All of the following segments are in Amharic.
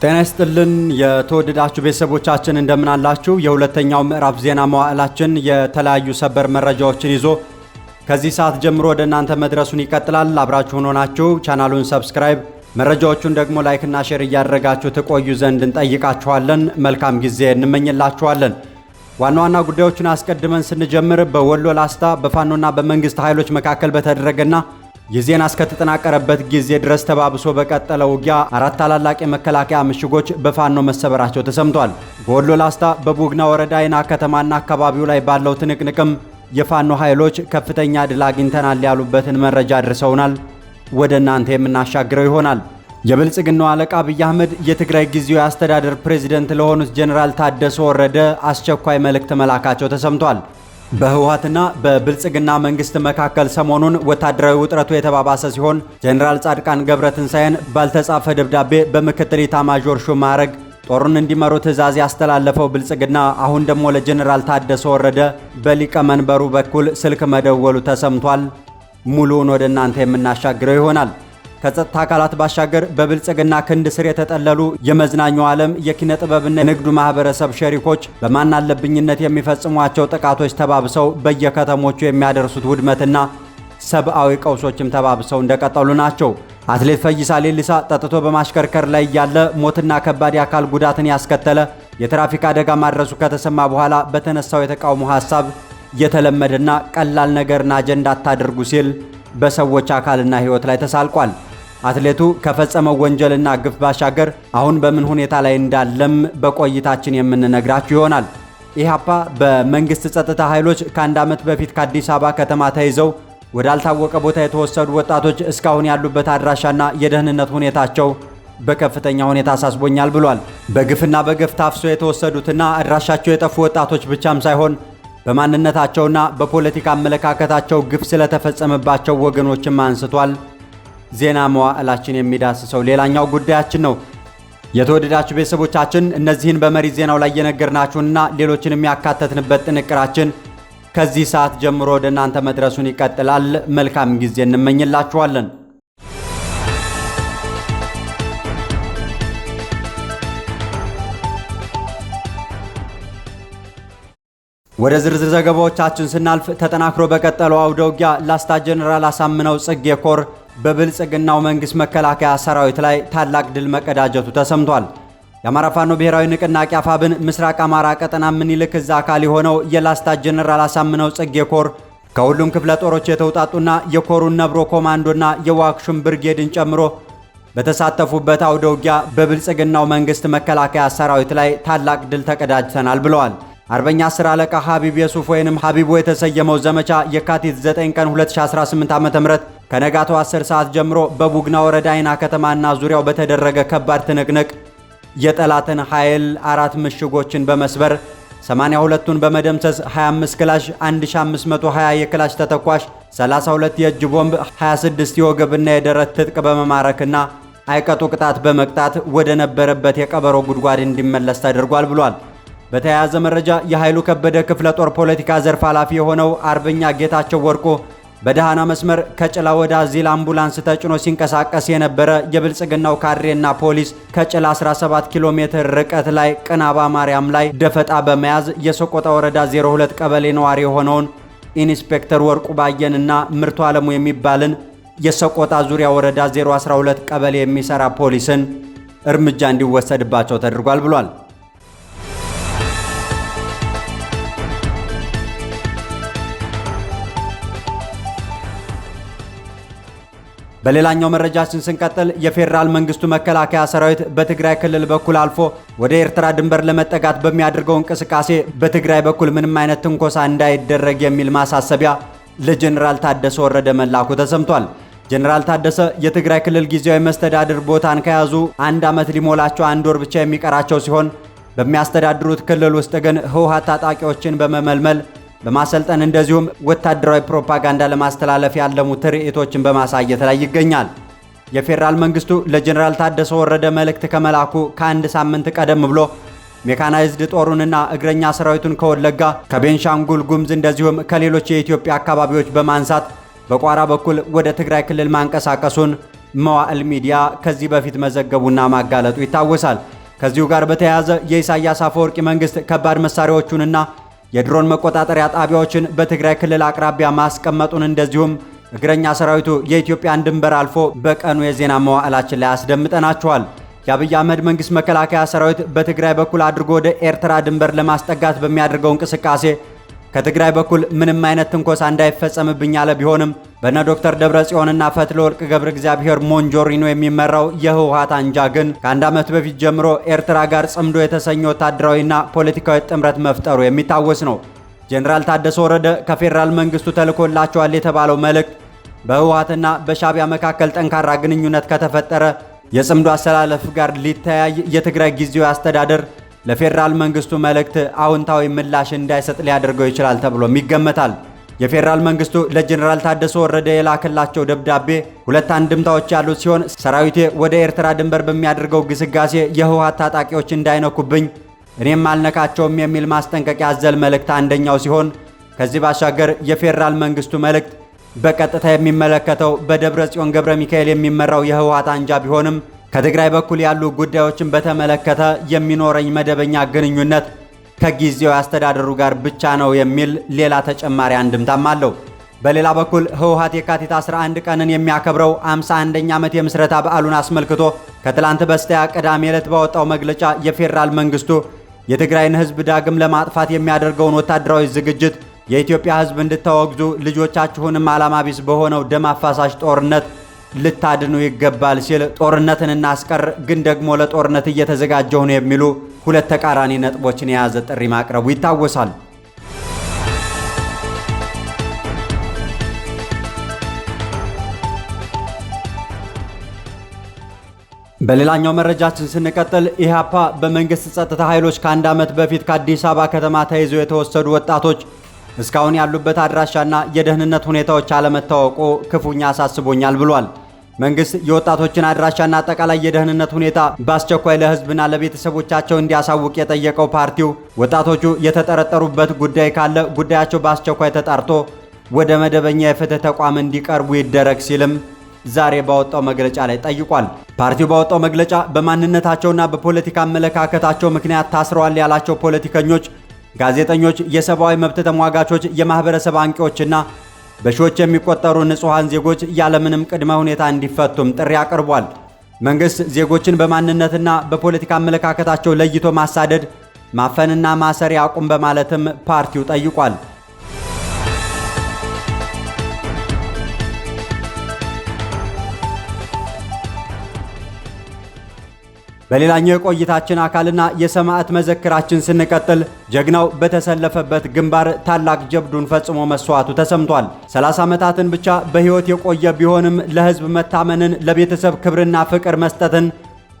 ጤና ይስጥልን የተወደዳችሁ ቤተሰቦቻችን እንደምን አላችሁ? የሁለተኛው ምዕራፍ ዜና መዋዕላችን የተለያዩ ሰበር መረጃዎችን ይዞ ከዚህ ሰዓት ጀምሮ ወደ እናንተ መድረሱን ይቀጥላል። አብራችሁን ሆናችሁ ቻናሉን ሰብስክራይብ፣ መረጃዎቹን ደግሞ ላይክና ሼር እያደረጋችሁ ተቆዩ ዘንድ እንጠይቃችኋለን። መልካም ጊዜ እንመኝላችኋለን። ዋና ዋና ጉዳዮችን አስቀድመን ስንጀምር በወሎ ላስታ በፋኖና በመንግስት ኃይሎች መካከል በተደረገና የዜና እስከተጠናቀረበት ጊዜ ድረስ ተባብሶ በቀጠለው ውጊያ አራት ታላላቅ የመከላከያ ምሽጎች በፋኖ መሰበራቸው ተሰምቷል። በወሎ ላስታ በቡግና ወረዳ አይና ከተማና አካባቢው ላይ ባለው ትንቅንቅም የፋኖ ኃይሎች ከፍተኛ ድል አግኝተናል ያሉበትን መረጃ አድርሰውናል። ወደ እናንተ የምናሻግረው ይሆናል። የብልጽግናው አለቃ አብይ አህመድ የትግራይ ጊዜያዊ አስተዳደር ፕሬዝዳንት ለሆኑት ጀነራል ታደሰ ወረደ አስቸኳይ መልእክት መላካቸው ተሰምቷል። በህወሓትና በብልጽግና መንግስት መካከል ሰሞኑን ወታደራዊ ውጥረቱ የተባባሰ ሲሆን ጀነራል ጻድቃን ገብረትንሳኤን ባልተጻፈ ደብዳቤ በምክትል ኢታማዦር ሹም ማዕረግ ጦሩን እንዲመሩ ትዕዛዝ ያስተላለፈው ብልጽግና አሁን ደግሞ ለጀነራል ታደሰ ወረደ በሊቀመንበሩ በኩል ስልክ መደወሉ ተሰምቷል። ሙሉውን ወደ እናንተ የምናሻግረው ይሆናል። ከጸጥታ አካላት ባሻገር በብልጽግና ክንድ ስር የተጠለሉ የመዝናኛው ዓለም የኪነ ጥበብና የንግዱ ማህበረሰብ ሸሪኮች በማናለብኝነት የሚፈጽሟቸው ጥቃቶች ተባብሰው በየከተሞቹ የሚያደርሱት ውድመትና ሰብአዊ ቀውሶችም ተባብሰው እንደቀጠሉ ናቸው። አትሌት ፈይሳ ሌሊሳ ጠጥቶ በማሽከርከር ላይ ያለ ሞትና ከባድ የአካል ጉዳትን ያስከተለ የትራፊክ አደጋ ማድረሱ ከተሰማ በኋላ በተነሳው የተቃውሞ ሐሳብ የተለመደና ቀላል ነገርን አጀንዳ አታድርጉ ሲል በሰዎች አካልና ሕይወት ላይ ተሳልቋል። አትሌቱ ከፈጸመው ወንጀልና ግፍ ባሻገር አሁን በምን ሁኔታ ላይ እንዳለም በቆይታችን የምንነግራችሁ ይሆናል። ኢህአፓ በመንግስት ጸጥታ ኃይሎች ከአንድ ዓመት በፊት ከአዲስ አበባ ከተማ ተይዘው ወዳልታወቀ ቦታ የተወሰዱ ወጣቶች እስካሁን ያሉበት አድራሻና የደህንነት ሁኔታቸው በከፍተኛ ሁኔታ አሳስቦኛል ብሏል። በግፍና በገፍ ታፍሶ የተወሰዱትና አድራሻቸው የጠፉ ወጣቶች ብቻም ሳይሆን በማንነታቸውና በፖለቲካ አመለካከታቸው ግፍ ስለተፈጸመባቸው ወገኖችም አንስቷል። ዜና መዋዕላችን የሚዳስሰው ሌላኛው ጉዳያችን ነው። የተወደዳችሁ ቤተሰቦቻችን እነዚህን በመሪ ዜናው ላይ የነገርናችሁንና ሌሎችን የሚያካተትንበት ጥንቅራችን ከዚህ ሰዓት ጀምሮ ወደ እናንተ መድረሱን ይቀጥላል። መልካም ጊዜ እንመኝላችኋለን። ወደ ዝርዝር ዘገባዎቻችን ስናልፍ ተጠናክሮ በቀጠለው አውደ ውጊያ ላስታ ጀነራል አሳምነው ጽጌ ኮር በብልጽግናው መንግስት መከላከያ ሰራዊት ላይ ታላቅ ድል መቀዳጀቱ ተሰምቷል። የአማራ ፋኖ ብሔራዊ ንቅናቄ አፋብን ምስራቅ አማራ ቀጠና ምኒልክ እዝ አካል የሆነው የላስታ ጀነራል አሳምነው ጽጌ ኮር ከሁሉም ክፍለ ጦሮች የተውጣጡና የኮሩን ነብሮ ኮማንዶና የዋክሹም ብርጌድን ጨምሮ በተሳተፉበት አውደ ውጊያ በብልጽግናው መንግስት መከላከያ ሰራዊት ላይ ታላቅ ድል ተቀዳጅተናል ብለዋል። አርበኛ 10 አለቃ ሀቢብ የሱፍ ወይንም ሀቢቦ የተሰየመው ዘመቻ የካቲት 9 ቀን 2018 ዓ.ም ከነጋቱ 10 ሰዓት ጀምሮ በቡግና ወረዳ አይና ከተማና ዙሪያው በተደረገ ከባድ ትንቅንቅ የጠላትን ኃይል 4 ምሽጎችን በመስበር 82ቱን በመደምሰስ 25 ክላሽ፣ 1520 የክላሽ ተተኳሽ፣ 32 የእጅ ቦምብ፣ 26 የወገብና የደረት ትጥቅ በመማረክና አይቀጡ ቅጣት በመቅጣት ወደ ነበረበት የቀበሮ ጉድጓድ እንዲመለስ ተደርጓል ብሏል። በተያያዘ መረጃ የኃይሉ ከበደ ክፍለ ጦር ፖለቲካ ዘርፍ ኃላፊ የሆነው አርበኛ ጌታቸው ወርቆ በደሃና መስመር ከጭላ ወደ አዚል አምቡላንስ ተጭኖ ሲንቀሳቀስ የነበረ የብልጽግናው ካድሬና ፖሊስ ከጭላ 17 ኪሎ ሜትር ርቀት ላይ ቅናባ ማርያም ላይ ደፈጣ በመያዝ የሰቆጣ ወረዳ 02 ቀበሌ ነዋሪ የሆነውን ኢንስፔክተር ወርቁ ባየንና ምርቱ ዓለሙ የሚባልን የሰቆጣ ዙሪያ ወረዳ 012 ቀበሌ የሚሰራ ፖሊስን እርምጃ እንዲወሰድባቸው ተደርጓል ብሏል። በሌላኛው መረጃችን ስንቀጥል የፌዴራል መንግስቱ መከላከያ ሰራዊት በትግራይ ክልል በኩል አልፎ ወደ ኤርትራ ድንበር ለመጠጋት በሚያደርገው እንቅስቃሴ በትግራይ በኩል ምንም አይነት ትንኮሳ እንዳይደረግ የሚል ማሳሰቢያ ለጀነራል ታደሰ ወረደ መላኩ ተሰምቷል። ጀነራል ታደሰ የትግራይ ክልል ጊዜያዊ መስተዳድር ቦታን ከያዙ 1 ዓመት ሊሞላቸው 1 ወር ብቻ የሚቀራቸው ሲሆን በሚያስተዳድሩት ክልል ውስጥ ግን ህወሓት ታጣቂዎችን በመመልመል በማሰልጠን እንደዚሁም ወታደራዊ ፕሮፓጋንዳ ለማስተላለፍ ያለሙ ትርኢቶችን በማሳየት ላይ ይገኛል። የፌዴራል መንግስቱ ለጀነራል ታደሰ ወረደ መልእክት ከመላኩ ከአንድ ሳምንት ቀደም ብሎ ሜካናይዝድ ጦሩንና እግረኛ ሰራዊቱን ከወለጋ ከቤንሻንጉል ጉምዝ እንደዚሁም ከሌሎች የኢትዮጵያ አካባቢዎች በማንሳት በቋራ በኩል ወደ ትግራይ ክልል ማንቀሳቀሱን መዋዕል ሚዲያ ከዚህ በፊት መዘገቡና ማጋለጡ ይታወሳል። ከዚሁ ጋር በተያያዘ የኢሳያስ አፈወርቂ መንግስት ከባድ መሳሪያዎቹንና የድሮን መቆጣጠሪያ ጣቢያዎችን በትግራይ ክልል አቅራቢያ ማስቀመጡን እንደዚሁም እግረኛ ሰራዊቱ የኢትዮጵያን ድንበር አልፎ በቀኑ የዜና መዋዕላችን ላይ አስደምጠናችኋል። የአብይ አህመድ መንግስት መከላከያ ሰራዊት በትግራይ በኩል አድርጎ ወደ ኤርትራ ድንበር ለማስጠጋት በሚያደርገው እንቅስቃሴ ከትግራይ በኩል ምንም አይነት ትንኮሳ እንዳይፈጸምብኝ ያለ ቢሆንም በነ ዶክተር ደብረጽዮንና ፈትለወርቅ ገብረ እግዚአብሔር ሞንጆሪኖ የሚመራው የህወሓት አንጃ ግን ከአንድ ዓመት በፊት ጀምሮ ኤርትራ ጋር ጽምዶ የተሰኘ ወታደራዊና ፖለቲካዊ ጥምረት መፍጠሩ የሚታወስ ነው። ጄኔራል ታደሰ ወረደ ከፌዴራል መንግስቱ ተልኮላቸዋል የተባለው መልእክት በህወሓትና በሻዕቢያ መካከል ጠንካራ ግንኙነት ከተፈጠረ የጽምዶ አሰላለፍ ጋር ሊተያይ የትግራይ ጊዜያዊ አስተዳደር ለፌዴራል መንግስቱ መልእክት አዎንታዊ ምላሽ እንዳይሰጥ ሊያደርገው ይችላል ተብሎም ይገመታል። የፌዴራል መንግስቱ ለጄኔራል ታደሰ ወረደ የላከላቸው ደብዳቤ ሁለት አንድምታዎች ያሉት ሲሆን ሰራዊቴ ወደ ኤርትራ ድንበር በሚያደርገው ግስጋሴ የህወሓት ታጣቂዎች እንዳይነኩብኝ እኔም አልነካቸውም የሚል ማስጠንቀቂያ አዘል መልእክት አንደኛው ሲሆን ከዚህ ባሻገር የፌዴራል መንግስቱ መልእክት በቀጥታ የሚመለከተው በደብረ ጽዮን ገብረ ሚካኤል የሚመራው የህወሓት አንጃ ቢሆንም ከትግራይ በኩል ያሉ ጉዳዮችን በተመለከተ የሚኖረኝ መደበኛ ግንኙነት ከጊዜያዊ አስተዳደሩ ጋር ብቻ ነው የሚል ሌላ ተጨማሪ አንድምታም አለው። በሌላ በኩል ህወሓት የካቲት 11 ቀንን የሚያከብረው 51ኛ ዓመት የምስረታ በዓሉን አስመልክቶ ከትላንት በስቲያ ቅዳሜ ዕለት ባወጣው መግለጫ የፌዴራል መንግስቱ የትግራይን ህዝብ ዳግም ለማጥፋት የሚያደርገውን ወታደራዊ ዝግጅት የኢትዮጵያ ህዝብ እንድታወግዙ ልጆቻችሁንም ዓላማ ቢስ በሆነው ደም አፋሳሽ ጦርነት ልታድኑ ይገባል ሲል ጦርነትን እናስቀር ግን ደግሞ ለጦርነት እየተዘጋጀሁ ነው የሚሉ ሁለት ተቃራኒ ነጥቦችን የያዘ ጥሪ ማቅረቡ ይታወሳል። በሌላኛው መረጃችን ስንቀጥል ኢህአፓ በመንግስት ጸጥታ ኃይሎች ከአንድ ዓመት በፊት ከአዲስ አበባ ከተማ ተይዘው የተወሰዱ ወጣቶች እስካሁን ያሉበት አድራሻና የደህንነት ሁኔታዎች አለመታወቁ ክፉኛ አሳስቦኛል ብሏል። መንግስት የወጣቶችን አድራሻና አጠቃላይ የደህንነት ሁኔታ በአስቸኳይ ለህዝብና ለቤተሰቦቻቸው እንዲያሳውቅ የጠየቀው ፓርቲው ወጣቶቹ የተጠረጠሩበት ጉዳይ ካለ ጉዳያቸው በአስቸኳይ ተጣርቶ ወደ መደበኛ የፍትህ ተቋም እንዲቀርቡ ይደረግ ሲልም ዛሬ ባወጣው መግለጫ ላይ ጠይቋል። ፓርቲው ባወጣው መግለጫ በማንነታቸውና በፖለቲካ አመለካከታቸው ምክንያት ታስረዋል ያላቸው ፖለቲከኞች፣ ጋዜጠኞች፣ የሰብአዊ መብት ተሟጋቾች፣ የማህበረሰብ አንቂዎችና በሺዎች የሚቆጠሩ ንጹሃን ዜጎች ያለምንም ቅድመ ሁኔታ እንዲፈቱም ጥሪ አቅርቧል። መንግስት ዜጎችን በማንነትና በፖለቲካ አመለካከታቸው ለይቶ ማሳደድ፣ ማፈንና ማሰር ያቁም በማለትም ፓርቲው ጠይቋል። በሌላኛው የቆይታችን አካልና የሰማዕት መዘክራችን ስንቀጥል ጀግናው በተሰለፈበት ግንባር ታላቅ ጀብዱን ፈጽሞ መስዋዕቱ ተሰምቷል። 30 ዓመታትን ብቻ በህይወት የቆየ ቢሆንም ለህዝብ መታመንን፣ ለቤተሰብ ክብርና ፍቅር መስጠትን፣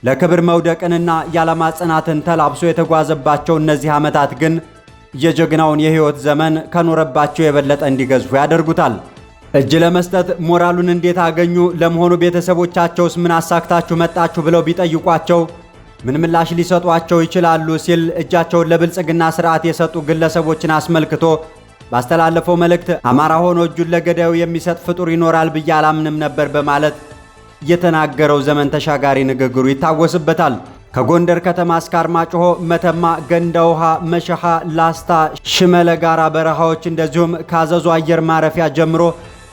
ለክብር መውደቅንና የዓላማ ጽናትን ተላብሶ የተጓዘባቸው እነዚህ ዓመታት ግን የጀግናውን የህይወት ዘመን ከኖረባቸው የበለጠ እንዲገዝፉ ያደርጉታል። እጅ ለመስጠት ሞራሉን እንዴት አገኙ? ለመሆኑ ቤተሰቦቻቸውስ ምን አሳክታችሁ መጣችሁ ብለው ቢጠይቋቸው ምን ምላሽ ሊሰጧቸው ይችላሉ? ሲል እጃቸውን ለብልጽግና ስርዓት የሰጡ ግለሰቦችን አስመልክቶ ባስተላለፈው መልእክት አማራ ሆኖ እጁን ለገዳዩ የሚሰጥ ፍጡር ይኖራል ብዬ አላምንም ነበር በማለት የተናገረው ዘመን ተሻጋሪ ንግግሩ ይታወስበታል። ከጎንደር ከተማ እስከ አርማጭሆ፣ መተማ፣ ገንዳ ውሃ፣ መሸሃ፣ ላስታ፣ ሽመለ ጋራ በረሃዎች እንደዚሁም ካዘዞ አየር ማረፊያ ጀምሮ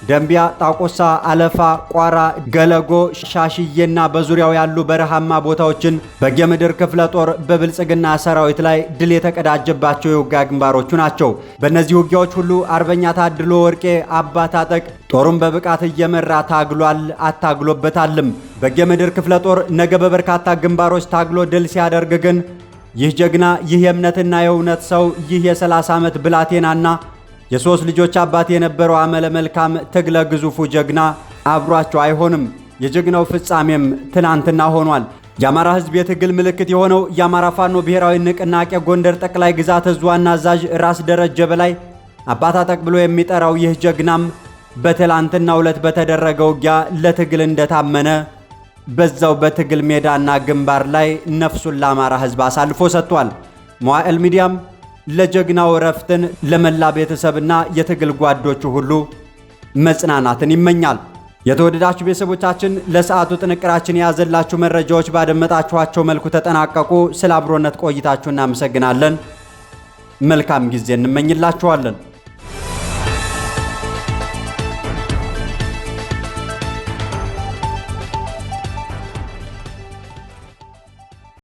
ደንቢያ፣ ጣቆሳ፣ አለፋ፣ ቋራ፣ ገለጎ፣ ሻሽዬና በዙሪያው ያሉ በረሃማ ቦታዎችን በጌምድር ክፍለ ጦር በብልጽግና ሰራዊት ላይ ድል የተቀዳጀባቸው የውጊያ ግንባሮቹ ናቸው። በእነዚህ ውጊያዎች ሁሉ አርበኛ ታድሎ ወርቄ አባ ታጠቅ ጦሩን በብቃት እየመራ ታግሏል፣ አታግሎበታልም። በጌምድር ክፍለ ጦር ነገ በበርካታ ግንባሮች ታግሎ ድል ሲያደርግ ግን ይህ ጀግና፣ ይህ የእምነትና የእውነት ሰው፣ ይህ የ30 ዓመት ብላቴናና የሶስት ልጆች አባት የነበረው አመለ መልካም ትግለ ግዙፉ ጀግና አብሯቸው አይሆንም። የጀግናው ፍጻሜም ትናንትና ሆኗል። የአማራ ሕዝብ የትግል ምልክት የሆነው የአማራ ፋኖ ብሔራዊ ንቅናቄ ጎንደር ጠቅላይ ግዛት እዝ ዋና አዛዥ ራስ ደረጀ በላይ አባ ታጠቅ ብሎ የሚጠራው ይህ ጀግናም በትላንትናው ዕለት በተደረገው ውጊያ ለትግል እንደታመነ በዛው በትግል ሜዳና ግንባር ላይ ነፍሱን ለአማራ ሕዝብ አሳልፎ ሰጥቷል። መዋዕል ሚዲያም ለጀግናው ረፍትን ለመላ ቤተሰብና የትግል ጓዶቹ ሁሉ መጽናናትን ይመኛል። የተወደዳችሁ ቤተሰቦቻችን ለሰዓቱ ጥንቅራችን ያዘላችሁ መረጃዎች ባደመጣችኋቸው መልኩ ተጠናቀቁ። ስለ አብሮነት ቆይታችሁ እናመሰግናለን። መልካም ጊዜ እንመኝላችኋለን።